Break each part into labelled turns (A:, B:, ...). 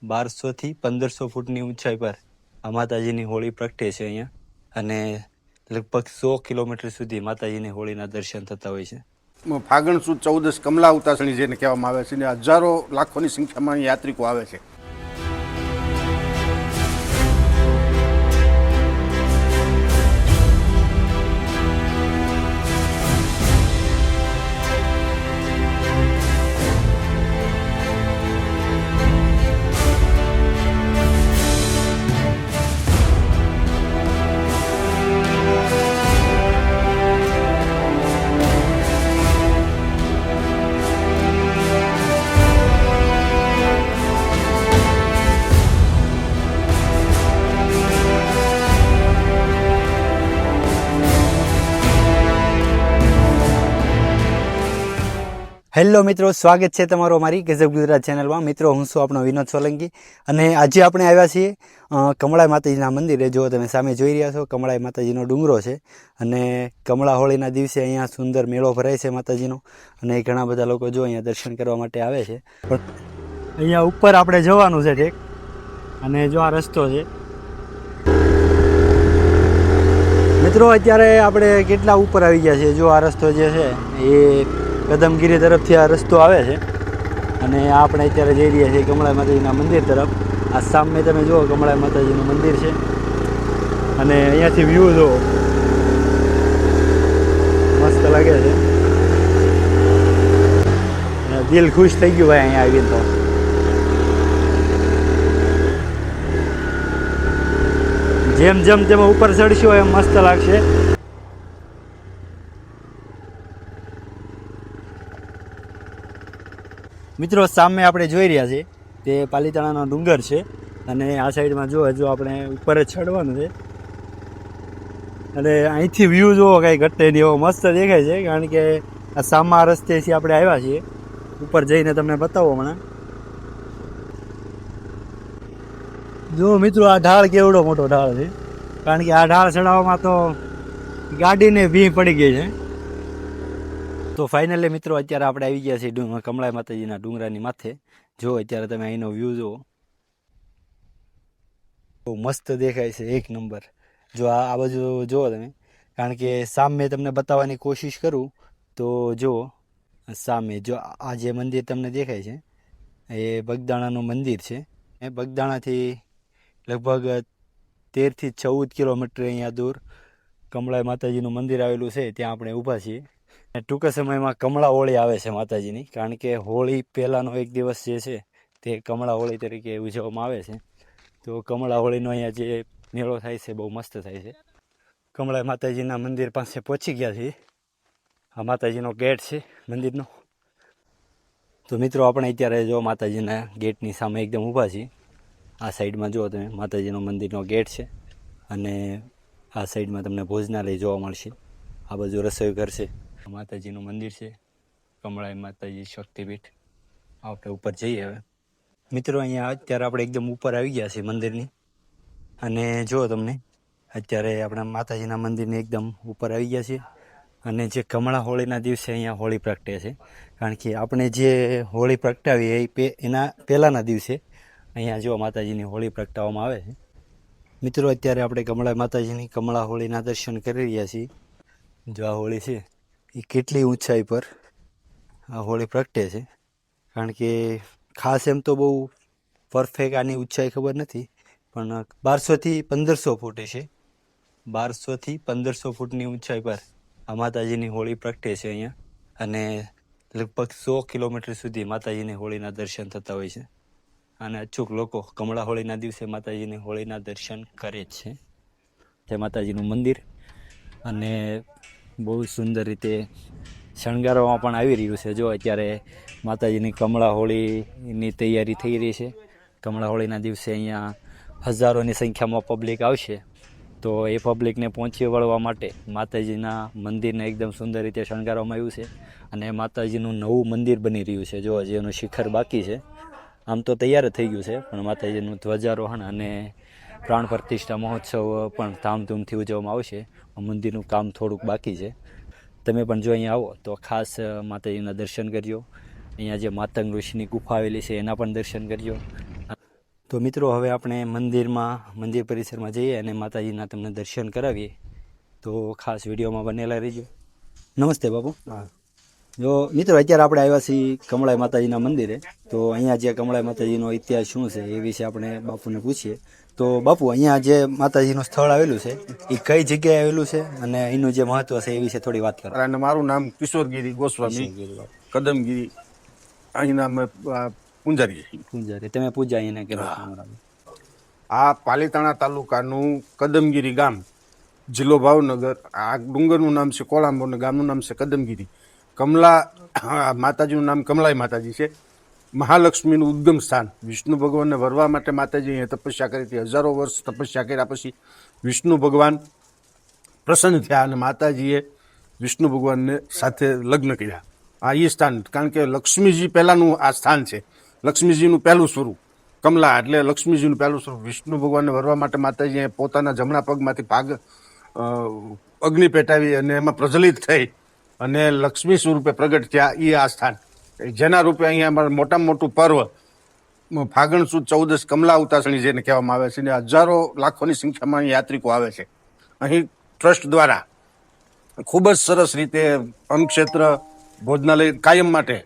A: 1200થી 1500 ફૂટની ઊંચાઈ પર આ માતાજીની હોળી પ્રગટે છે અહીંયા, અને લગભગ 100 કિલોમીટર સુધી માતાજીની હોળીના દર્શન થતા હોય છે.
B: ફાગણ સુદ 14 કમલા ઉતાસણી જેને કહેવામાં આવે છે, અને હજારો લાખોની સંખ્યામાં યાત્રિકો આવે છે.
A: હેલો મિત્રો, સ્વાગત છે તમારો અમારી ગજબ ગુજરાત ચેનલમાં. મિત્રો, હું છું આપણો વિનોદ સોલંકી, અને આજે આપણે આવ્યા છીએ કમળાઈ માતાજીના મંદિરે. જો તમે સામે જોઈ રહ્યા છો, કમળાઈ માતાજીનો ડુંગરો છે, અને કમળા હોળીના દિવસે અહીંયા સુંદર મેળો ભરાય છે માતાજીનો, અને ઘણા બધા લોકો જો અહીંયા દર્શન કરવા માટે આવે છે. પણ અહીંયા ઉપર આપણે જવાનું છે ઠેક, અને જો આ રસ્તો છે મિત્રો. અત્યારે આપણે કેટલા ઉપર આવી ગયા છે. જો આ રસ્તો જે છે એ કદમગીરી તરફથી આ રસ્તો આવે છે, અને આપણે અત્યારે જઈ રહ્યા છીએ કમળાઈ માતાજીના મંદિર તરફ. આ સામે તમે જુઓ, કમળાઈ માતાજીનું મંદિર છે, અને અહીંયાથી વ્યૂ જુઓ, મસ્ત લાગે છે. દિલ ખુશ થઈ ગયું ભાઈ અહીંયા આવીને. તો જેમ જેમ તમે ઉપર ચડશો એમ મસ્ત લાગશે. મિત્રો, સામે આપણે જોઈ રહ્યા છીએ તે પાલીતાણાનો ડુંગર છે, અને આ સાઈડમાં જો હજુ આપણે ઉપર જ ચડવાનું છે, અને અહીંથી વ્યૂ જુઓ, કાંઈ ઘટે નહીં એવો મસ્ત દેખાય છે. કારણ કે આ સામા રસ્તેથી આપણે આવ્યા છીએ. ઉપર જઈને તમને બતાવો હમણાં. જો મિત્રો, આ ઢાળ કેવડો મોટો ઢાળ છે, કારણ કે આ ઢાળ ચડાવવામાં તો ગાડીને ભી પડી ગઈ છે. તો ફાઇનલી મિત્રો, અત્યારે આપણે આવી ગયા છીએ કમળાઈ માતાજીના ડુંગરાની માથે. જો અત્યારે તમે અહીંનો વ્યૂ જુઓ, બહુ મસ્ત દેખાય છે, એક નંબર. જો આ બાજુ જુઓ તમે, કારણ કે સામે તમને બતાવવાની કોશિશ કરું તો જુઓ સામે, જો આ જે મંદિર તમને દેખાય છે એ બગદાણાનું મંદિર છે. એ બગદાણાથી લગભગ 13થી 14 કિલોમીટર અહીંયા દૂર કમળાઈ માતાજીનું મંદિર આવેલું છે. ત્યાં આપણે ઊભા છીએ. ટૂંક સમયમાં કમળા હોળી આવે છે માતાજીની, કારણ કે હોળી પહેલાંનો એક દિવસ જે છે તે કમળા હોળી તરીકે ઉજવવામાં આવે છે. તો કમળા હોળીનો અહીંયા જે મેળો થાય છે બહુ મસ્ત થાય છે. કમળાઈ માતાજીના મંદિર પાસે પહોંચી ગયા છીએ. આ માતાજીનો ગેટ છે મંદિરનો. તો મિત્રો, આપણે અત્યારે જો માતાજીના ગેટની સામે એકદમ ઊભા છીએ. આ સાઈડમાં જુઓ તમે, માતાજીનો મંદિરનો ગેટ છે, અને આ સાઈડમાં તમને ભોજનાલય જોવા મળશે. આ બાજુ રસોઈ ઘર છે. માતાજીનું મંદિર છે, કમળાઈ માતાજી શક્તિપીઠ. આપણે ઉપર જઈએ હવે. મિત્રો, અહીંયા અત્યારે આપણે એકદમ ઉપર આવી ગયા છીએ મંદિરની, અને જુઓ તમને, અત્યારે આપણા માતાજીના મંદિરની એકદમ ઉપર આવી ગયા છીએ. અને જે કમળા હોળીના દિવસે અહીંયા હોળી પ્રગટે છે, કારણ કે આપણે જે હોળી પ્રગટાવીએ એના પહેલાંના દિવસે અહીંયા જો માતાજીની હોળી પ્રગટાવવામાં આવે છે. મિત્રો, અત્યારે આપણે કમળા માતાજીની કમળા હોળીના દર્શન કરી રહ્યા છીએ. જો આ હોળી છે એ કેટલી ઊંચાઈ પર આ હોળી પ્રગટે છે, કારણ કે ખાસ એમ તો બહુ પરફેક્ટ આની ઊંચાઈ ખબર નથી, પણ 1200થી 1500 ફૂટ છે. 1200થી 1500 ફૂટની ઊંચાઈ પર આ માતાજીની હોળી પ્રગટે છે અહીંયા, અને લગભગ 100 કિલોમીટર સુધી માતાજીની હોળીના દર્શન થતા હોય છે. અને અચૂક લોકો કમળા હોળીના દિવસે માતાજીની હોળીના દર્શન કરે જ છે. તે માતાજીનું મંદિર, અને બહુ સુંદર રીતે શણગારવામાં પણ આવી રહ્યું છે. જો અત્યારે માતાજીની કમળા હોળીની તૈયારી થઈ રહી છે. કમળા હોળીના દિવસે અહીંયા હજારોની સંખ્યામાં પબ્લિક આવશે. તો એ પબ્લિકને પહોંચી વળવા માટે માતાજીના મંદિરને એકદમ સુંદર રીતે શણગારવામાં આવ્યું છે, અને માતાજીનું નવું મંદિર બની રહ્યું છે. જો હજી એનું શિખર બાકી છે. આમ તો તૈયાર થઈ ગયું છે, પણ માતાજીનું ધ્વજારોહણ અને પ્રાણ પ્રતિષ્ઠા મહોત્સવ પણ ધામધૂમથી ઉજવવામાં આવશે. મંદિરનું કામ થોડુંક બાકી છે. તમે પણ જો અહીંયા આવો તો ખાસ માતાજીના દર્શન કરજો. અહીંયા જે માતંગ ઋષિની ગુફા આવેલી છે એના પણ દર્શન કરજો. તો મિત્રો હવે આપણે મંદિર પરિસરમાં જઈએ અને માતાજીના તમને દર્શન કરાવીએ. તો ખાસ વિડીયોમાં બનેલા રહેજો. નમસ્તે બાપુ. જો મિત્રો અત્યારે આપણે આવ્યા છીએ કમળાઈ માતાજીના મંદિરે. તો અહીંયા જે કમળાઈ માતાજીનો ઇતિહાસ શું છે એ વિશે આપણે બાપુને પૂછીએ. તો બાપુ, અહીંયા જે માતાજીનું સ્થળ આવેલું છે એ કઈ જગ્યાએ આવેલું છે અને એનું જે મહત્વ છે એ વિશે થોડી વાત કરો.
B: અને મારું નામ કિશોરગીરી ગોસ્વામી, કદમગીરી, અહીંના અમે પૂંજારી.
A: પૂજારી તમે પૂજા એને કરો.
B: આ પાલીતાણા તાલુકાનું કદમગીરી ગામ, જિલ્લો ભાવનગર. આ ડુંગરનું નામ છે કોળાંબો અને ગામનું નામ છે કદમગીરી. માતાજીનું નામ કમલાઈ માતાજી છે. મહાલક્ષ્મીનું ઉદ્ગમ સ્થાન. વિષ્ણુ ભગવાનને વરવા માટે માતાજી અહીંયા તપસ્યા કરી હતી. હજારો વર્ષ તપસ્યા કર્યા પછી વિષ્ણુ ભગવાન પ્રસન્ન થયા અને માતાજીએ વિષ્ણુ ભગવાનને સાથે લગ્ન કર્યા. આ એ સ્થાન, કારણ કે લક્ષ્મીજી પહેલાંનું આ સ્થાન છે. લક્ષ્મીજીનું પહેલું સ્વરૂપ કમલા એટલે લક્ષ્મીજીનું પહેલું સ્વરૂપ. વિષ્ણુ ભગવાનને વરવા માટે માતાજીએ પોતાના જમણા પગમાંથી અગ્નિ પેટાવી અને એમાં પ્રજ્વલિત થઈ અને લક્ષ્મી સ્વરૂપે પ્રગટ થયા. એ આ સ્થાન, જેના રૂપે અહીંયા અમારું મોટામાં મોટું પર્વ ફાગણ સુદ 14 કમલા ઉતાસણી જેને કહેવામાં આવે છે. અને હજારો લાખોની સંખ્યામાં યાત્રિકો આવે છે. અહીં ટ્રસ્ટ દ્વારા ખૂબ જ સરસ રીતે અન્નક્ષેત્ર, ભોજનાલય કાયમ માટે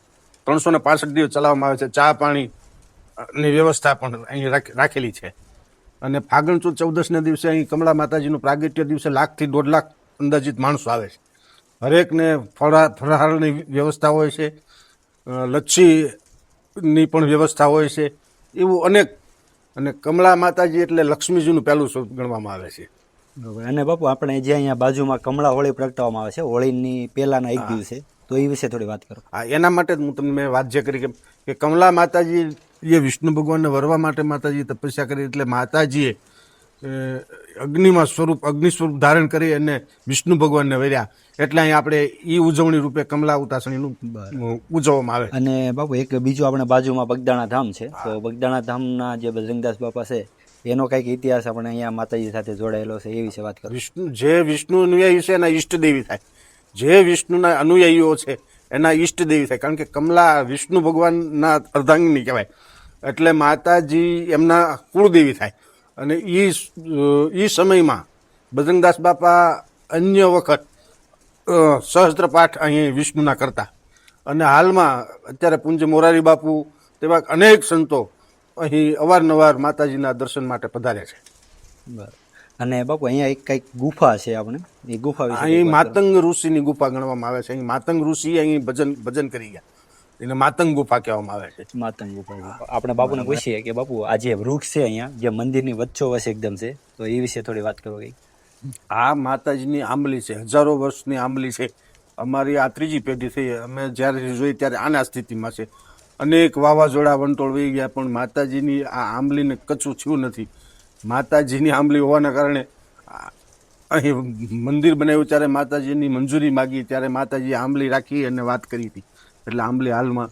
B: 365 દિવસ ચલાવવામાં આવે છે. ચા પાણીની વ્યવસ્થા પણ અહીં રાખેલી છે. અને ફાગણ સુદ 14ના દિવસે અહીં કમલા માતાજીનું પ્રાગટ્ય દિવસે 1 થી 1.5 લાખ અંદાજિત માણસો આવે છે. હરેકને ફરાળની વ્યવસ્થા હોય છે, લચ્છીની પણ વ્યવસ્થા હોય છે, એવું અનેક. અને કમલા માતાજી એટલે લક્ષ્મીજીનું પહેલું સ્વરૂપ ગણવામાં આવે છે.
A: બરાબર. અને બાપુ, આપણે જે અહીંયા બાજુમાં કમળા હોળી પ્રગટાવવામાં આવે છે, હોળીની પહેલાના એક દિવસે, તો એ વિશે થોડી વાત કરો.
B: હા, એના માટે જ હું તમને મેં વાત જે કરી કે કમલા માતાજી એ વિષ્ણુ ભગવાનને વરવા માટે માતાજી તપસ્યા કરી. એટલે માતાજીએ અગ્નિ સ્વરૂપ ધારણ કરી અને વિષ્ણુ ભગવાનને વર્યા. એટલે અહીં આપણે એ ઉજવણી રૂપે કમલા ઉતાસણીનું ઉજવવામાં આવે.
A: અને બાપુ, એક બીજું આપણે બાજુમાં બગદાણા ધામ છે. તો બગદાણા ધામના જે બજરંગદાસ બાપા છે એનો કંઈક ઇતિહાસ આપણે અહીંયા માતાજી સાથે જોડાયેલો છે, એ વિશે વાત કરો.
B: વિષ્ણુ અનુયાયી છે એના ઈષ્ટદેવી થાય. જે વિષ્ણુના અનુયાયીઓ છે એના ઈષ્ટદેવી થાય. કારણ કે કમલા વિષ્ણુ ભગવાનના અર્ધાંગિની કહેવાય. એટલે માતાજી એમના કુળદેવી થાય. અને એ સમયમાં બજરંગદાસ બાપા અન્ય વખત સહસ્ત્રપાઠ અહીં વિષ્ણુના કરતા. અને હાલમાં અત્યારે પૂજ્ય મોરારી બાપુ તેવા અનેક સંતો અહીં અવારનવાર માતાજીના દર્શન માટે પધાર્યા છે.
A: બરાબર. અને બાપુ, અહીંયા એક કંઈક ગુફા છે આપણે, એ ગુફા વિશે
B: અહીં માતંગ ઋષિની ગુફા ગણવામાં આવે છે. અહીં માતંગ ઋષિ અહીં ભજન કરી ગયા. એને માતંગ ગુફા કહેવામાં આવે છે.
A: માતંગ ગુફા. આપણે બાપુને પૂછીએ કે બાપુ, આ જે વૃક્ષ છે અહીંયા, જે મંદિરની વચ્ચોવચ એકદમ છે, તો એ વિશે થોડી વાત કરો. કંઈક
B: આ માતાજીની આંબલી છે, હજારો વર્ષની આંબલી છે. અમારી આ 3જી પેઢી થઈ. અમે જ્યારે જોઈ ત્યારે આના સ્થિતિમાં છે. અનેક વાવાઝોડા વંટોળ વહી ગયા પણ માતાજીની આ આંબલીને કચ્છું થયું નથી. માતાજીની આંબલી હોવાના કારણે અહીં મંદિર બનાવ્યું ત્યારે માતાજીની મંજૂરી માગી ત્યારે માતાજીએ આંબલી રાખી અને વાત કરી હતી. એટલે આંબલી હાલમાં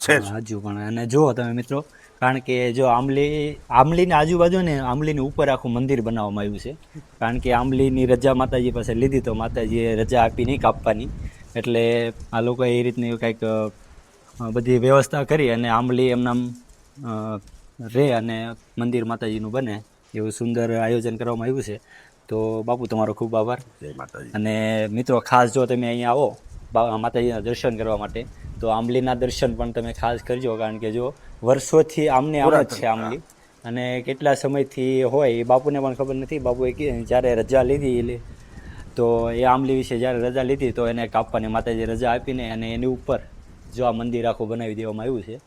B: છે
A: હજુ પણ. અને જુઓ તમે મિત્રો, કારણ કે જો આંબલીની આજુબાજુ ને આંબલીની ઉપર આખું મંદિર બનાવવામાં આવ્યું છે. કારણ કે આંબલીની રજા માતાજી પાસે લીધી તો માતાજીએ રજા આપી નહીં કાપવાની. એટલે આ લોકોએ એ રીતની કંઈક બધી વ્યવસ્થા કરી અને આંબલી એમના રહે અને મંદિર માતાજીનું બને એવું સુંદર આયોજન કરવામાં આવ્યું છે. તો બાપુ, તમારો ખૂબ આભાર.
B: જય માતાજી.
A: અને મિત્રો, ખાસ જો તમે અહીંયા આવો માતાજીના દર્શન કરવા માટે તો આંબલીના દર્શન પણ તમે ખાસ કરજો. કારણ કે જો વર્ષોથી આમને આમ જ છે આંબલી. અને કેટલા સમયથી હોય એ બાપુને પણ ખબર નથી. બાપુએ જ્યારે રજા લીધી તો એ આંબલી વિશે જ્યારે રજા લીધી તો એને કાપવાની માતાજી રજા આપીને અને એની ઉપર જો આ મંદિર આખું બનાવી દેવામાં આવ્યું છે.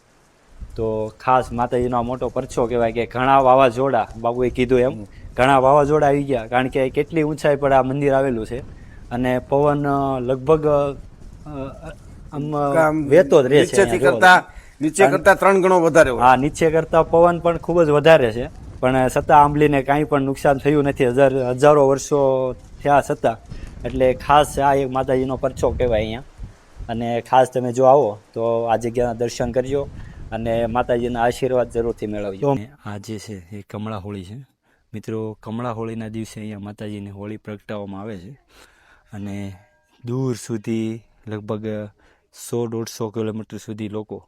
A: તો ખાસ માતાજીનો આ મોટો પરચો કહેવાય કે ઘણા વાવાઝોડા, બાપુએ કીધું એમ, ઘણા વાવાઝોડા આવી ગયા. કારણ કે કેટલી ઊંચાઈ પર આ મંદિર આવેલું છે અને પવન લગભગ વેતો જ રહે છે.
B: નીચે કરતા 3 ગણો વધારે હોય.
A: હા, નીચે કરતા પવન પણ ખૂબ જ વધારે છે. પણ છતાં આંબલીને કાંઈ પણ નુકસાન થયું નથી, હજારો વર્ષો થયા છતાં. એટલે ખાસ આ એક માતાજીનો પરચો કહેવાય અહીંયા. અને ખાસ તમે જો આવો તો આ જગ્યાના દર્શન કરજો અને માતાજીના આશીર્વાદ જરૂરથી મેળવજો. આ જે છે એ કમળા હોળી છે. મિત્રો, કમળા હોળીના દિવસે અહીંયા માતાજીની હોળી પ્રગટાવવામાં આવે છે. અને દૂર સુધી લગભગ 100-150 કિલોમીટર સુધી લોકો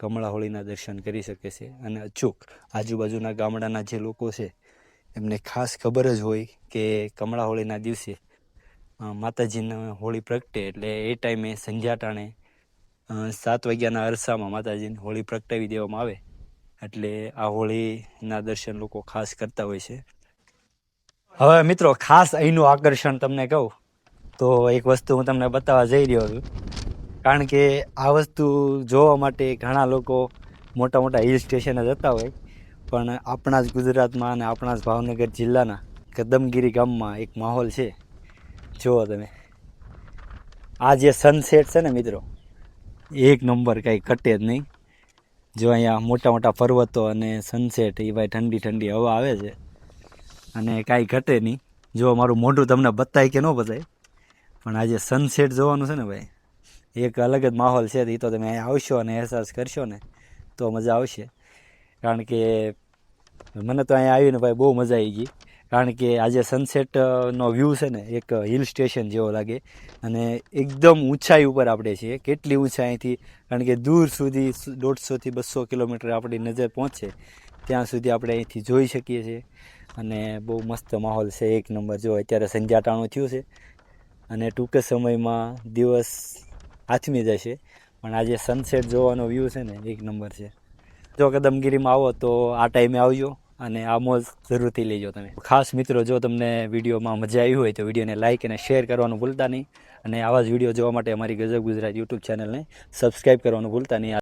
A: કમળા હોળીના દર્શન કરી શકે છે. અને અચૂક આજુબાજુના ગામડાના જે લોકો છે એમને ખાસ ખબર જ હોય કે કમળા હોળીના દિવસે માતાજીને હોળી પ્રગટે એટલે એ ટાઈમે સંધ્યા ટાણે 7 વાગ્યાના અરસામાં માતાજીને હોળી પ્રગટાવી દેવામાં આવે. એટલે આ હોળીના દર્શન લોકો ખાસ કરતા હોય છે. હવે મિત્રો ખાસ અહીંનું આકર્ષણ તમને કહું તો એક વસ્તુ હું તમને બતાવવા જઈ રહ્યો છું. કારણ કે આ વસ્તુ જોવા માટે ઘણા લોકો મોટા મોટા હિલ સ્ટેશને જતા હોય, પણ આપણા જ ગુજરાતમાં અને આપણા જ ભાવનગર જિલ્લાના કદમગીરી ગામમાં એક માહોલ છે. જુઓ તમે આ જે સનસેટ છે ને મિત્રો, એક નંબર, કાંઈ ઘટે જ નહીં. જો અહીંયા મોટા મોટા પર્વતો અને સનસેટ, એ ભાઈ ઠંડી ઠંડી હવા આવે છે અને કાંઈ ઘટે નહીં. જો મારું મોઢું તમને બતાય કે ન બતાય, પણ આજે સનસેટ જોવાનું છે ને ભાઈ, એક અલગ જ માહોલ છે. એ તો તમે અહીંયા આવશો અને અહેસાસ કરશો ને તો મજા આવશે. કારણ કે મને તો અહીંયા આવીને ભાઈ બહુ મજા આવી ગઈ. કારણ કે આજે સનસેટનો વ્યૂ છે ને એક હિલ સ્ટેશન જેવો લાગે અને એકદમ ઊંચાઈ ઉપર આપણે છીએ. કેટલી ઊંચાઈથી, કારણ કે દૂર સુધી 150 થી 200 કિલોમીટર આપણી નજર પહોંચે ત્યાં સુધી આપણે અહીંથી જોઈ શકીએ છીએ. અને બહુ મસ્ત માહોલ છે, એક નંબર. જો અત્યારે સંધ્યા ટાણું થયું છે અને ટૂંક સમયમાં દિવસ આથમી જશે, પણ આજે સનસેટ જોવાનો વ્યૂ છે ને એક નંબર છે. જો કદમગીરીમાં આવો તો આ ટાઈમે આવજો અને આ મોજ જરૂરથી લેજો તમે. ખાસ મિત્રો, જો તમને વિડીયોમાં મજા આવી હોય તો વિડીયોને લાઇક અને શેર કરવાનું ભૂલતા નહીં. અને આવા જ વિડીયો જોવા માટે અમારી ગજબ ગુજરાત યુટ્યુબ ચેનલને સબસ્ક્રાઈબ કરવાનું ભૂલતા નહીં.